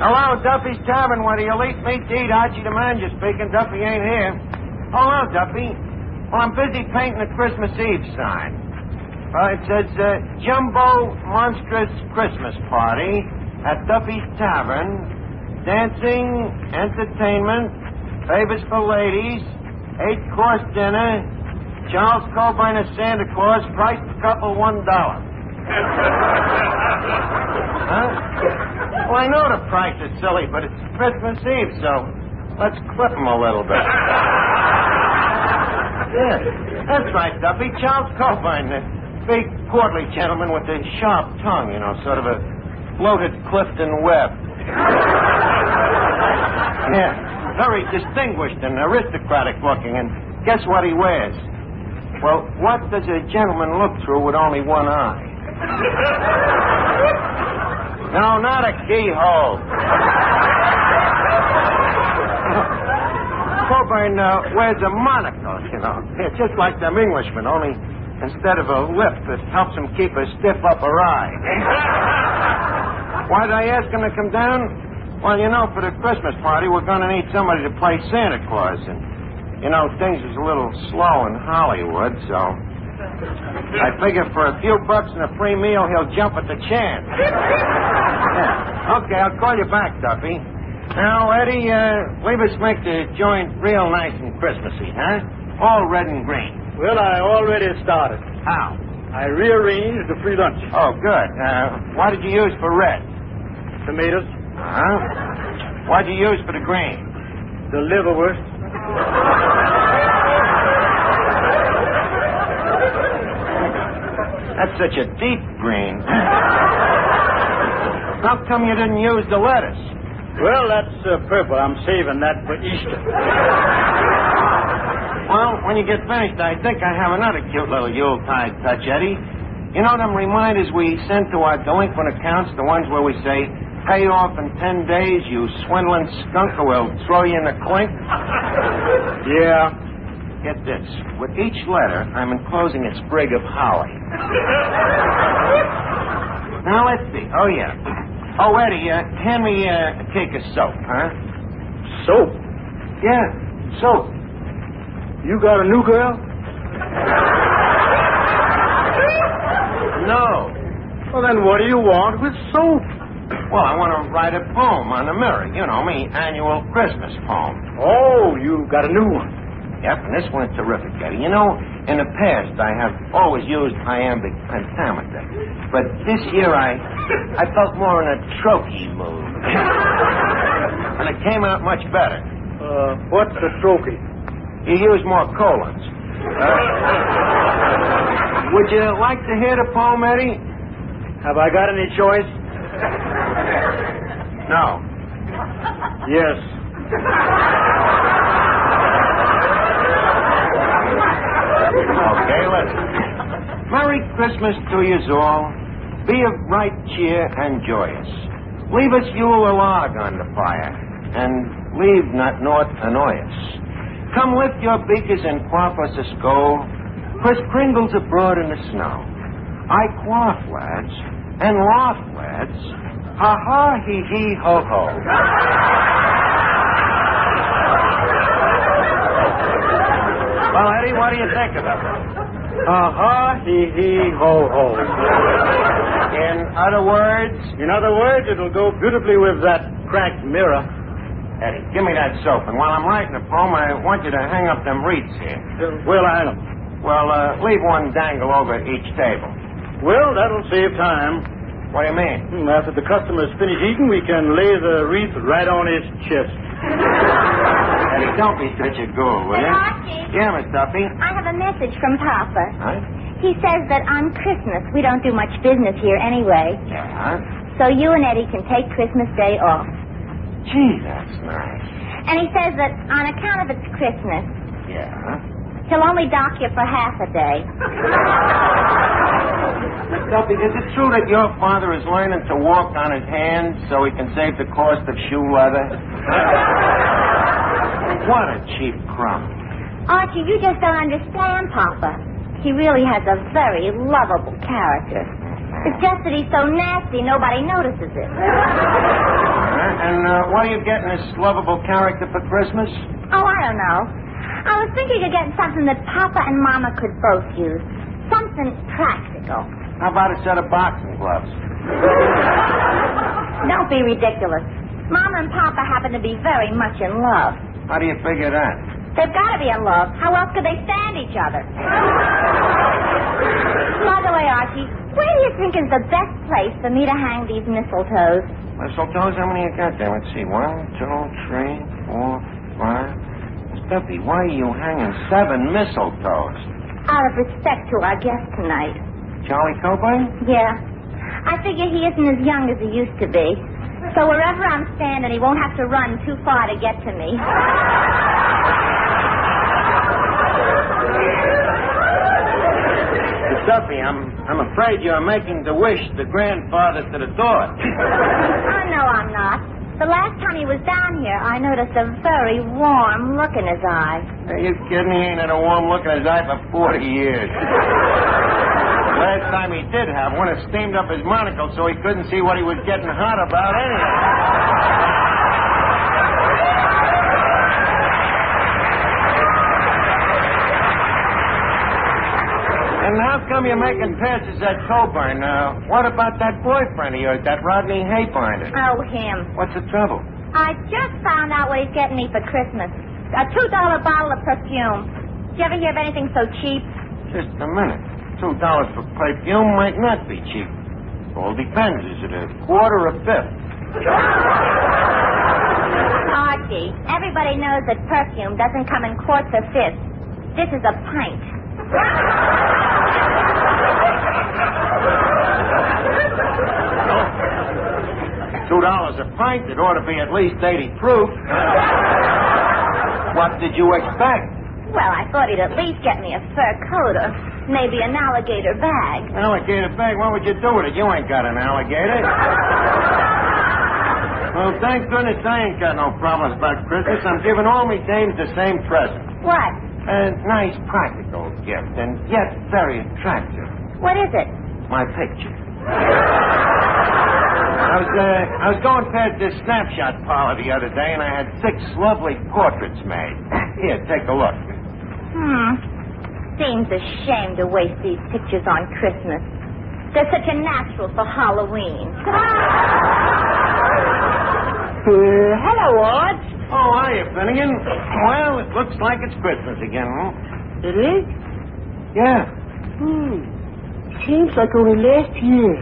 Hello, Duffy's Tavern, where the elite meet to eat. Archie the manager speaking. Duffy ain't here. Hello, Duffy. Well, I'm busy painting a Christmas Eve sign. It says, Jumbo Monstrous Christmas Party at Duffy's Tavern. Dancing, entertainment, favors for ladies, 8-course dinner, Charles Coburn as Santa Claus, price per couple $1. Huh? Well, I know the price is silly, but it's Christmas Eve, so let's clip them a little bit. Yeah, that's right, Duffy. Charles Coburn, the big, portly gentleman with the sharp tongue, you know, sort of a bloated Clifton Webb. Yeah, very distinguished and aristocratic looking, and guess what he wears? Well, what does a gentleman look through with only one eye? No, not a keyhole. Coburn wears a monocle, you know. Yeah, just like them Englishmen, only instead of a lip, it helps him keep a stiff upper eye. Why did I ask him to come down? Well, you know, for the Christmas party, we're going to need somebody to play Santa Claus. And, you know, things is a little slow in Hollywood, so I figure for a few bucks and a free meal, he'll jump at the chance. Yeah. Okay, I'll call you back, Duffy. Now, Eddie, leave us make the joint real nice and Christmassy, huh? All red and green. Well, I already started. How? I rearranged the free lunch. Oh, good. What did you use for red? Tomatoes. Uh-huh. What'd you use for the green? The liverwurst. That's such a deep green. How come you didn't use the lettuce? Well, that's purple. I'm saving that for Easter. Well, when you get finished, I think I have another cute little Yuletide touch, Eddie. You know them reminders we send to our delinquent accounts, the ones where we say, pay off in 10 days, you swindling skunk, or we'll throw you in the clink? Yeah. Get this. With each letter, I'm enclosing a sprig of holly. Now, let's see. Oh, yeah. Oh, Eddie, hand me a cake of soap, huh? Soap? Yeah, soap. You got a new girl? No. Well, then what do you want with soap? Well, I want to write a poem on the mirror. You know, me annual Christmas poem. Oh, you got a new one. Yep, and this one's terrific, Eddie. You know, in the past, I have always used iambic pentameter. But this year, I felt more in a trochee mood. And it came out much better. What's a trochee? You use more colons. Would you like to hear the poem, Eddie? Have I got any choice? No. Yes. Okay, listen. Merry Christmas to yous all. Be of right cheer and joyous. Leave us Yule a log on the fire, and leave not naught annoy us. Come lift your beakers and quaff us a skull. Kris Kringle's abroad in the snow. I quaff, lads, and laugh, lads. Ha ha, hee hee, ho ho. Well, Eddie, what do you think of it? Ha ha, hee hee, ho ho. In other words? In other words, it'll go beautifully with that cracked mirror. Eddie, give me that soap, and while I'm writing the poem, I want you to hang up them wreaths here. Where'll I hang them? Well, leave one dangle over each table. Well, that'll save time. What do you mean? After the customer's finished eating, we can lay the wreath right on his chest. Eddie, don't be such a ghoul, will you? Archie. Yeah, Miss Duffy? I have a message from Papa. Huh? He says that on Christmas, we don't do much business here anyway. Yeah? So you and Eddie can take Christmas Day off. Gee, that's nice. And he says that on account of it's Christmas, Yeah? he'll only dock you for half a day. Miss Duffy, is it true that your father is learning to walk on his hands so he can save the cost of shoe leather? What a cheap crumb. Archie, you just don't understand, Papa. He really has a very lovable character. It's just that he's so nasty, nobody notices it. And are you getting this lovable character for Christmas? Oh, I don't know. I was thinking of getting something that Papa and Mama could both use. Something practical. How about a set of boxing gloves? Don't be ridiculous. Mama and Papa happen to be very much in love. How do you figure that? They've got to be in love. How else could they stand each other? By the way, Archie, where do you think is the best place for me to hang these mistletoes? Mistletoes? How many you got there? Let's see. 1, 2, 3, 4, 5. Stuffy, why are you hanging 7 mistletoes? Out of respect to our guest tonight. Charlie Coburn? Yeah. I figure he isn't as young as he used to be. So wherever I'm standing, he won't have to run too far to get to me. Stuffy, I'm afraid you're making the wish the grandfather to the door. Oh, no, I'm not. The last time he was down here, I noticed a very warm look in his eye. Are you kidding? He ain't had a warm look in his eye for 40 years. Last time he did have one, it steamed up his monocle so he couldn't see what he was getting hot about anyway. And how come you're making passes at Coburn? What about that boyfriend of yours, that Rodney Haybinder? Oh, him. What's the trouble? I just found out what he's getting me for Christmas. A $2 bottle of perfume. Did you ever hear of anything so cheap? Just a minute. $2 for perfume might not be cheap. All depends. Is it a quarter or a fifth? Archie, everybody knows that perfume doesn't come in quarts or fifths. This is a pint. $2 a pint, it ought to be at least 80 proof. What did you expect? Well, I thought he'd at least get me a fur coat or maybe an alligator bag. Alligator bag? What would you do with it? You ain't got an alligator. Well, thank goodness I ain't got no problems about Christmas. I'm giving all my dames the same present. What? A nice practical gift, and yet very attractive. What is it? My picture. I was going past this snapshot parlor the other day, and I had 6 lovely portraits made. Here, take a look. Seems a shame to waste these pictures on Christmas. They're such a natural for Halloween. Hello, Art. Oh, hiya, Finnegan. Well, it looks like it's Christmas again, huh? It is? Yeah. Seems like only last year.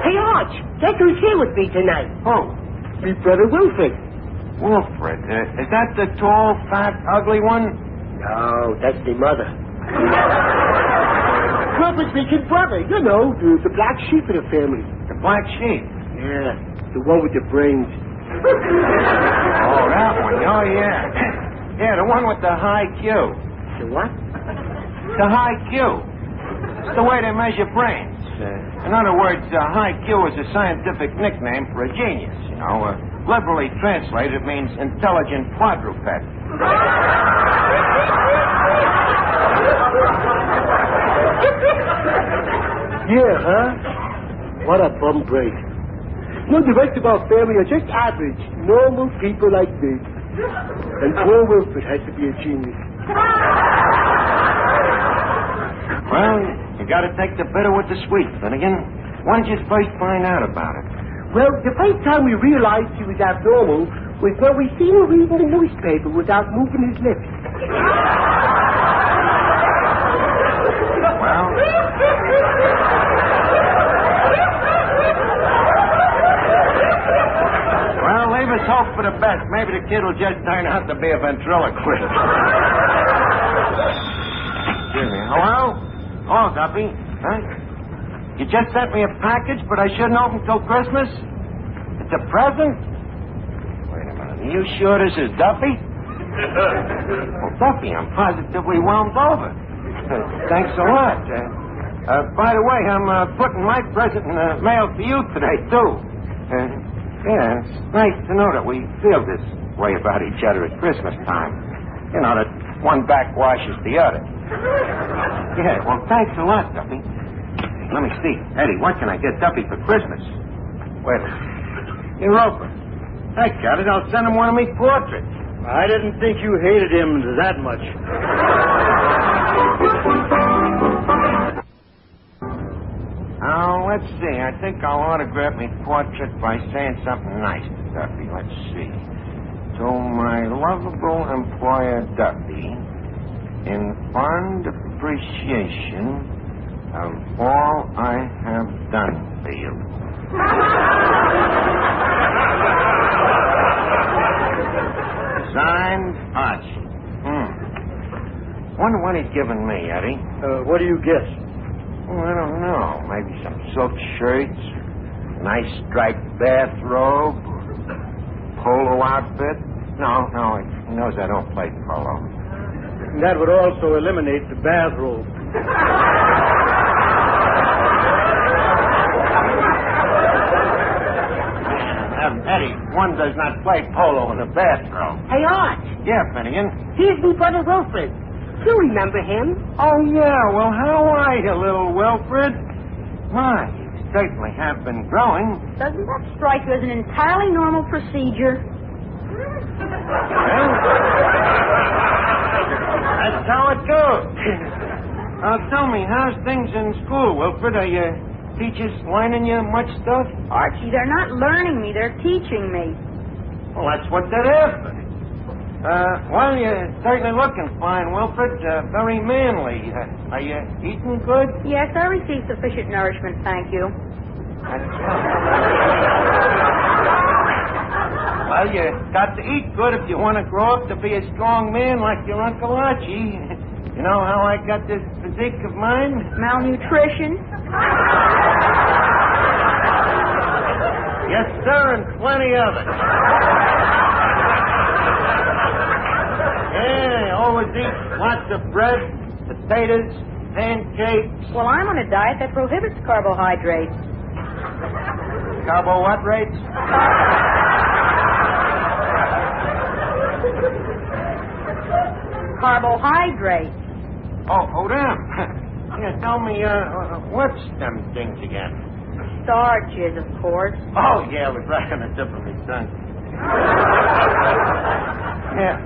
Hey, Arch, guess who's here with me tonight? Oh, My brother Wilfred. Wilfred. Is that the tall, fat, ugly one? No, that's the mother. Wilfred's big brother, you know, the black sheep of the family. The black sheep? Yeah, the one with the brains. Oh, that one. Oh, yeah. Yeah, the one with the high Q. The what? The high Q. It's the way they measure brains. In other words, high Q is a scientific nickname for a genius. You know, liberally translated, it means intelligent quadruped. Yeah, huh? What a bum break. No, the rest of our family are just average, normal people like me. And poor Wilfred has to be a genius. Well, you got to take the bitter with the sweet, Finnegan. When did you first find out about it? Well, the first time we realized he was abnormal was when we seen him reading the newspaper without moving his lips. Well, leave us hope for the best. Maybe the kid will just turn out to be a ventriloquist. Excuse me. Hello? Hello, Duffy. Huh? You just sent me a package, but I shouldn't open till Christmas? It's a present? Wait a minute. Are you sure this is Duffy? Well, Duffy, I'm positively whelmed over. Thanks a lot. By the way, I'm putting my present in the mail for you today, too. Yeah, it's nice to know that we feel this way about each other at Christmas time. You know, that one backwashes the other. Yeah, well, thanks a lot, Duffy. Let me see. Eddie, what can I get Duffy for Christmas? Wait a minute. You're open. I got it. I'll send him one of me portraits. I didn't think you hated him that much. Oh, let's see. I think I'll autograph my portrait by saying something nice to Duffy. Let's see. To my lovable employer, Duffy, in fond appreciation of all I have done for you. Signed, Archie. Wonder what he's giving me, Eddie. What do you guess? Oh, I don't know. Maybe some silk shirts, nice striped bathrobe, polo outfit. No, he knows I don't play polo. That would also eliminate the bathrobe. Eddie, one does not play polo in a bathrobe. Hey, Art. Yeah, Finnegan. Here's me brother Wilfred. You remember him? Oh, yeah. Well, how are you, little Wilfred? My, you certainly have been growing. Doesn't that strike you as an entirely normal procedure? Well, that's how it goes. Tell me, how's things in school, Wilfred? Are your teachers learning you much stuff? Archie, they're not learning me. They're teaching me. Well, that's what they're after. Well, you're certainly looking fine, Wilfred. Very manly. Are you eating good? Yes, I receive sufficient nourishment, thank you. That's right. Well, you got to eat good if you want to grow up to be a strong man like your Uncle Archie. You know how I got this physique of mine? Malnutrition? Yes, sir, and plenty of it. Yeah, always eat lots of bread, potatoes, pancakes. Well, I'm on a diet that prohibits carbohydrates. Carbo what rates? Carbohydrates. Oh, them. Yeah, tell me, what's them things again? Starches, of course. Oh, yeah, I was right on the tip of my tongue. Yeah.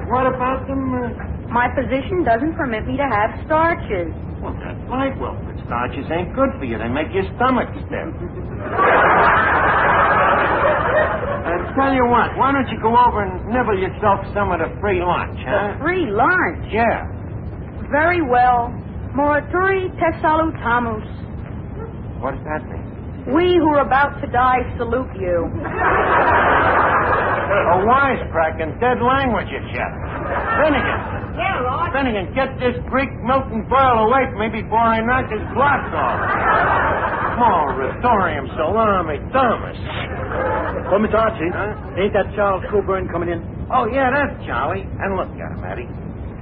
What about them? My position doesn't permit me to have starches. Well, that's right, Wilfred. Starches ain't good for you. They make your stomach stiff. Tell you what, why don't you go over and nibble yourself some of the free lunch, huh? Free lunch? Yeah. Very well. Morituri te salutamus. What does that mean? We who are about to die salute you. A wisecracking dead language, you chap. Finnegan. Yeah, Lord. Finnegan, get this Greek Milton Boyle away from me before I knock his blocks off. Moratorium salami Thomas. Oh, Miss Archie, ain't that Charles Coburn coming in? Oh, yeah, that's Charlie. And look at him, Eddie.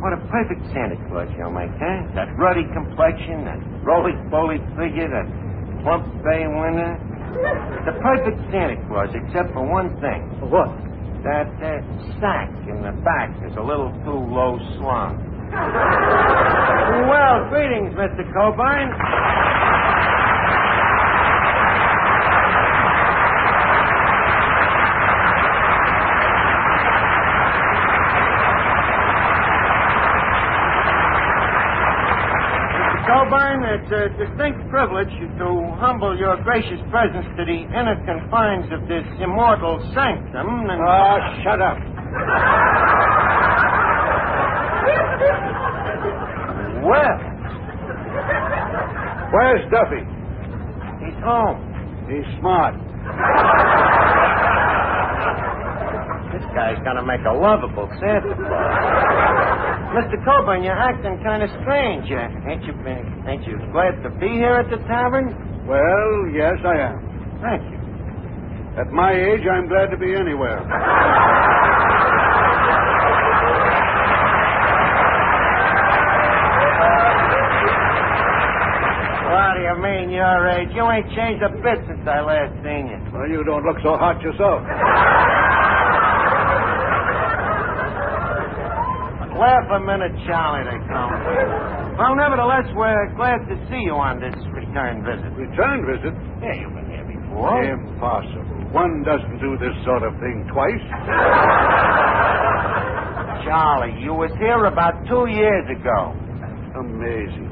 What a perfect Santa Claus he'll make, huh? That ruddy complexion, that roly-poly figure, that plump bay winner. The perfect Santa Claus, except for one thing. What? That sack in the back is a little too low slung. Well, greetings, Mr. Coburn. Coburn, it's a distinct privilege to humble your gracious presence to the inner confines of this immortal sanctum and... Shut up. Well, Where's Duffy? he's home. He's smart. This guy's gonna make a lovable Santa Claus. Mr. Coburn, you're acting kind of strange. Ain't you glad to be here at the tavern? Well, yes, I am. Thank you. At my age, I'm glad to be anywhere. What do you mean, your age? You ain't changed a bit since I last seen you. Well, you don't look so hot yourself. Laugh a minute, Charlie, they come. Well, nevertheless, we're glad to see you on this return visit. Return visit? Yeah, you've been here before. What? Impossible. One doesn't do this sort of thing twice. Charlie, you was here about 2 years ago. Amazing.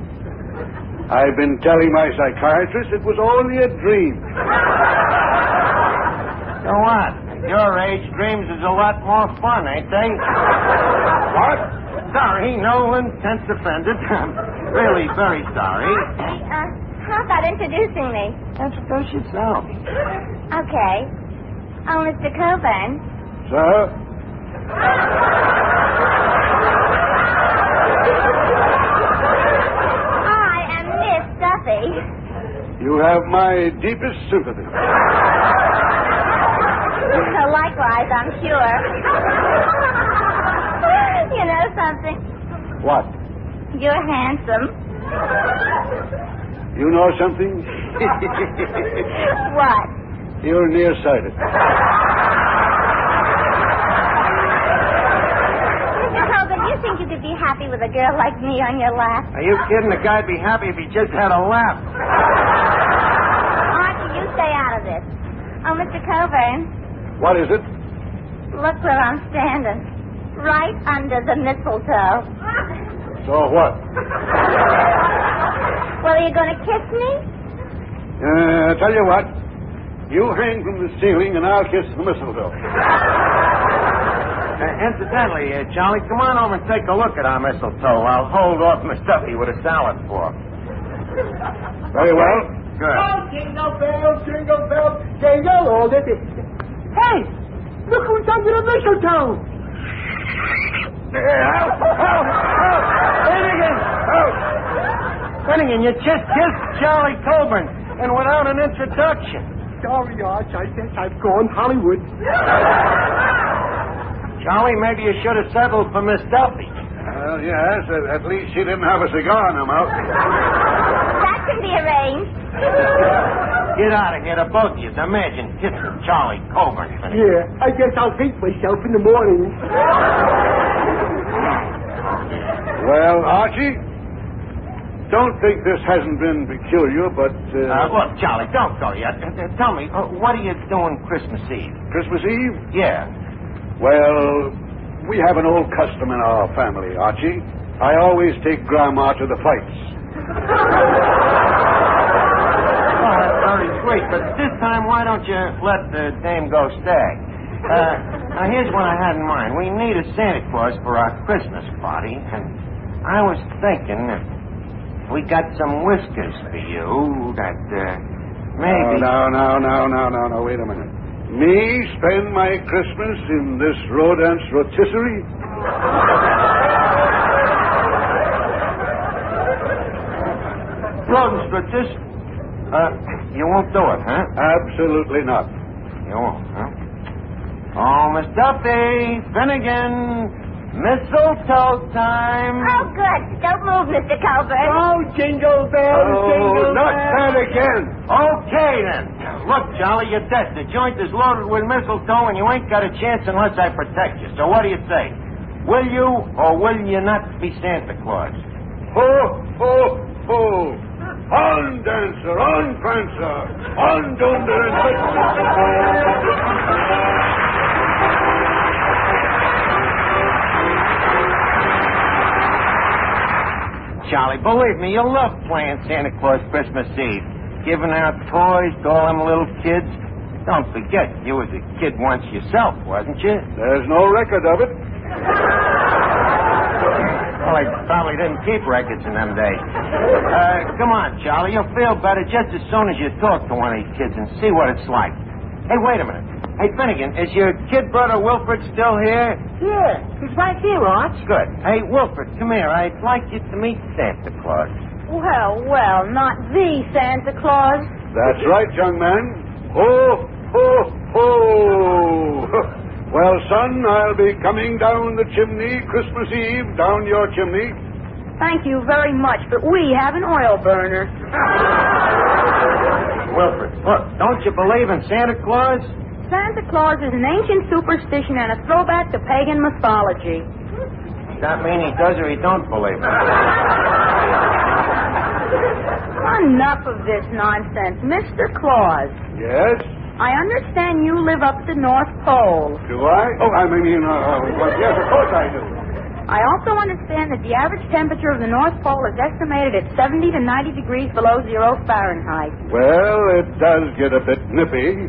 I've been telling my psychiatrist it was only a dream. So what? At your age, dreams is a lot more fun, ain't they? What? Sorry, Nolan, sense offended. I'm really very sorry. How about introducing me? Introduce yourself. Okay. Oh, Mr. Coburn. Sir? I am Miss Duffy. You have my deepest sympathy. Likewise, I'm sure. You know something? What? You're handsome. You know something? What? You're nearsighted. Mr. Coburn, you think you could be happy with a girl like me on your lap? Are you kidding? The guy'd be happy if he just had a laugh. Archie, you stay out of this. Oh, Mr. Coburn. What is it? Look where I'm standing. Right under the mistletoe. So what? Well, are you going to kiss me? Tell you what. You hang from the ceiling and I'll kiss the mistletoe. Incidentally, Charlie, come on home and take a look at our mistletoe. I'll hold off Miss Duffy with a salad fork. Very well. Good. Oh, jingle bells, jingle all this. Hey, look who's under the mistletoe. Help! Finnegan! Finnegan, you just kissed Charlie Coburn, and without an introduction. Sorry, Arch, I guess I've gone Hollywood. Charlie, maybe you should have settled for Miss Duffy. Well, yes, at least she didn't have a cigar in her mouth. That can be arranged. Get out of here, the both of you. Imagine kissing Charlie Coburn. Finnegan. Yeah, I guess I'll hate myself in the morning. Well, Archie, don't think this hasn't been peculiar, but... Look, Charlie, don't go yet. Tell me, what are you doing Christmas Eve? Christmas Eve? Yeah. Well, we have an old custom in our family, Archie. I always take Grandma to the fights. Oh, that's very sweet, but this time, why don't you let the dame go stag? Now, here's what I had in mind. We need a Santa Claus for our Christmas party, and I was thinking if we got some whiskers for you, that, maybe... No, wait a minute. Me spend my Christmas in this rodent's rotisserie? Rodents for this? You won't do it, huh? Absolutely not. You won't, huh? Oh, Miss Duffy, Finnegan, mistletoe time. Oh, good. Don't move, Mr. Coburn. Oh, jingle bells, jingle not bells. that again. Okay, then. Look, Charlie, you're dead. The joint is loaded with mistletoe, and you ain't got a chance unless I protect you. So what do you say? Will you or will you not be Santa Claus? Ho, ho, ho. On, dancer, on, prancer, on, dunder, and... Charlie, believe me, you love playing Santa Claus Christmas Eve. Giving out toys to all them little kids. Don't forget, you was a kid once yourself, wasn't you? There's no record of it. Well, I probably didn't keep records in them days. Come on, Charlie. You'll feel better just as soon as you talk to one of these kids and see what it's like. Hey, wait a minute. Hey, Finnegan, is your kid brother Wilfred still here? Yeah, he's right here, Arch. Good. Hey, Wilfred, come here. I'd like you to meet Santa Claus. Well, not the Santa Claus. That's right, young man. Ho, ho, ho. Well, son, I'll be coming down the chimney Christmas Eve, down your chimney. Thank you very much, but we have an oil burner. Wilfred, look, don't you believe in Santa Claus? Santa Claus is an ancient superstition and a throwback to pagan mythology. Does that mean he does or he don't believe in it? Enough of this nonsense. Mr. Claus, Yes? I understand you live up at the North Pole. Do I? Oh, well, yes, of course I do. I also understand that the average temperature of the North Pole is estimated at 70 to 90 degrees below 0 Fahrenheit. Well, it does get a bit nippy.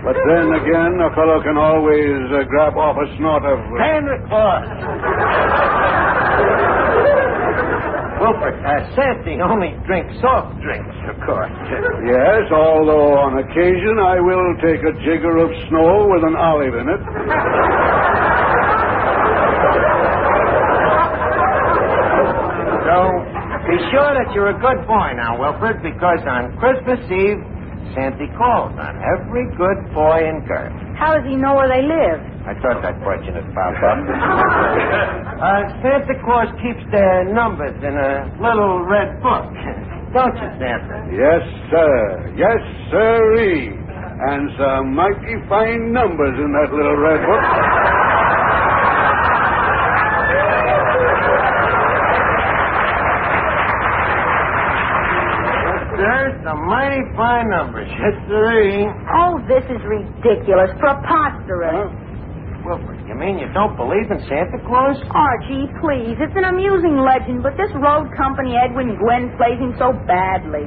But then again, a fellow can always grab off a snort of... Santa Claus. Wilfred, Santa only drinks soft drinks, of course. Yes, although on occasion I will take a jigger of snow with an olive in it. So, be sure that you're a good boy now, Wilfred, because on Christmas Eve, Santa calls on every good boy in Girth. How does he know where they live? I thought that question would pop up. Santa Claus keeps their numbers in a little red book. Don't you, Santa? Yes, sir. Yes, sirree. And some mighty fine numbers in that little red book. There's some mighty fine numbers. Yes, sirree. Oh, this is ridiculous. Preposterous. Wilfred, you mean you don't believe in Santa Claus? Archie, please. It's an amusing legend, but this road company, Edwin Gwen, plays him so badly.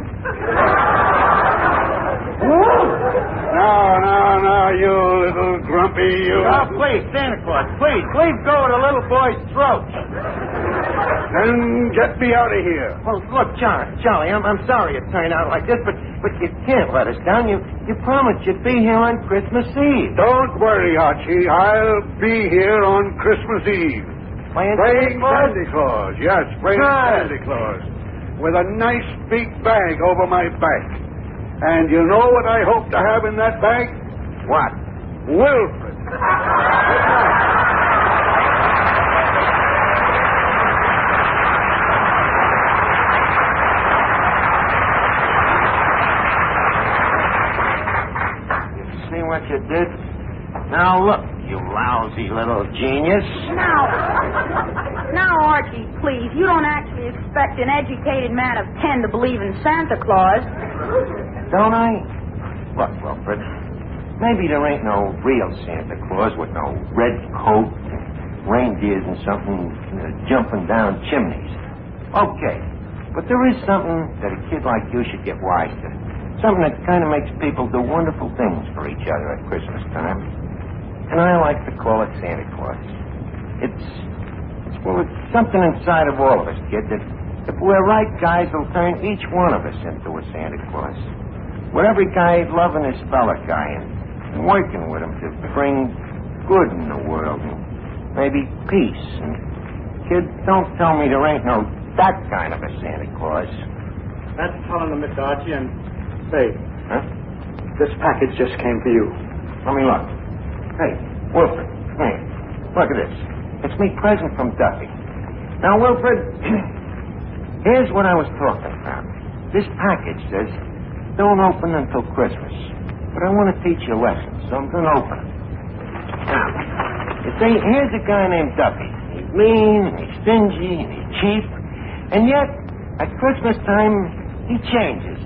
Now, you little grumpy, you... Oh, please, Santa Claus, please go to the little boy's throat. Then get me out of here. Well, look, Charlie, I'm sorry it turned out like this, but you can't let us down. You promised you'd be here on Christmas Eve. Don't worry, Archie. I'll be here on Christmas Eve. Playing Santa Claus. Yes, playing Santa Claus. With a nice big bag over my back. And you know what I hope to have in that bag? What? Wilfred. See what you did? Now look, you lousy little genius. Now, Archie, please, you don't actually expect an educated man of 10 to believe in Santa Claus. Don't I? Look, Wilfred, maybe there ain't no real Santa Claus with no red coat and reindeers and something jumping down chimneys. Okay, but there is something that a kid like you should get wise to. Something that kind of makes people do wonderful things for each other at Christmas time. And I like to call it Santa Claus. It's something inside of all of us, kid, that if we're right guys, will turn each one of us into a Santa Claus. With every guy loving his fellow guy and working with him to bring good in the world and maybe peace. And, kid, don't tell me there ain't no that kind of a Santa Claus. That's telling them, Mr. Archie, and say, Huh? this package just came for you. Let me look. Hey, Wilfred, hey, look at this. It's me present from Duffy. Now, Wilfred, here's what I was talking about. This package says, don't open until Christmas. But I want to teach you a lesson, so I'm going to open it. Now, you see, here's a guy named Duffy. He's mean, and he's stingy, and he's cheap. And yet, at Christmas time, he changes.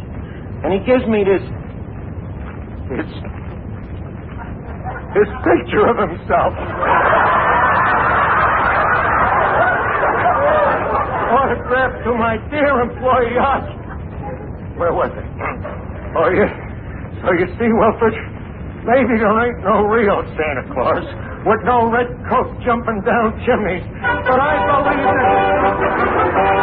And he gives me this picture of himself. Autographed to my dear employee, Archie. Where was it? Oh, so you see, Wilfred, maybe there ain't no real Santa Claus with no red coat jumping down chimneys, but I believe in